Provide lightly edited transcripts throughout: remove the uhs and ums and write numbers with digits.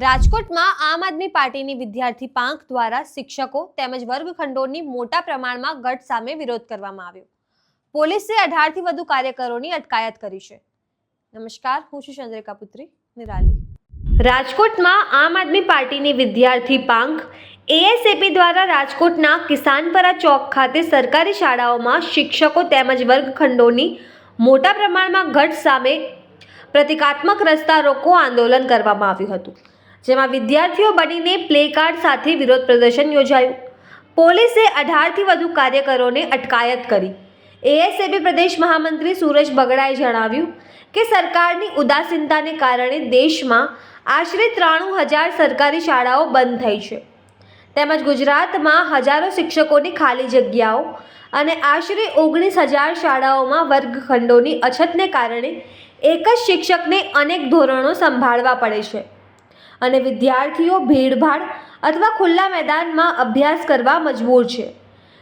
રાજકોટમાં આમ આદમી પાર્ટીની વિદ્યાર્થી પાંખ દ્વારા શિક્ષકો તેમજ વર્ગખંડોની મોટા પ્રમાણમાં ગઢ સામે વિરોધ કરવામાં આવ્યો. પોલીસે 18 થી વધુ કાર્યકરોની અટકાયત કરી છે. નમસ્કાર, હું છું ચંદ્રિકા પુત્રી નિરાલી. રાજકોટમાં આમ આદમી પાર્ટીની વિદ્યાર્થી પાંખ એએસએપી દ્વારા રાજકોટના કિસાનપરા ચોક ખાતે સરકારી શાળાઓમાં શિક્ષકો તેમજ વર્ગખંડોની મોટા પ્રમાણમાં ગઢ સામે પ્રતિકાત્મક રસ્તા રોકો આંદોલન કરવામાં આવ્યું હતું, જેમાં વિદ્યાર્થીઓ બનીને પ્લેકાર્ડ સાથે વિરોધ પ્રદર્શન યોજાયું. પોલીસે 18 થી વધુ કાર્યકરોને અટકાયત કરી. એએસએબી પ્રદેશ મહામંત્રી સુરજ બગડાએ જણાવ્યું કે સરકારની ઉદાસીનતાને કારણે દેશમાં આશરે 93,000 સરકારી શાળાઓ બંધ થઈ છે, તેમજ ગુજરાતમાં હજારો શિક્ષકોની ખાલી જગ્યાઓ અને આશરે 19,000 શાળાઓમાં વર્ગખંડોની અછતને કારણે એક જ શિક્ષકને અનેક ધોરણો સંભાળવા પડે છે અને વિદ્યાર્થીઓ ભીડભાડ અથવા ખુલ્લા મેદાનમાં અભ્યાસ કરવા મજબૂર છે,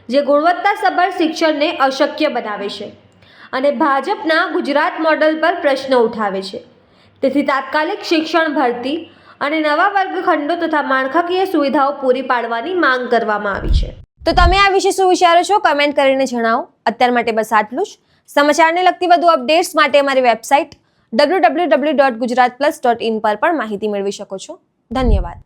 જે ગુણવત્તાસભર શિક્ષણને અશક્ય બનાવે છે અને ભાજપના ગુજરાત મોડલ પર પ્રશ્ન ઉઠાવે છે. તેથી તાત્કાલિક શિક્ષણ ભરતી અને નવા વર્ગખંડો તથા માળખાકીય સુવિધાઓ પૂરી પાડવાની માંગ કરવામાં આવી છે. તો તમે આ વિશે શું વિચારો છો? કમેન્ટ કરીને જણાવો. અત્યાર માટે બસ આટલું જ. સમાચારને લગતી વધુ અપડેટ્સ માટે અમારી વેબસાઇટ www.gujaratplus.in પર પણ માહિતી મેળવી શકો છો. ધન્યવાદ.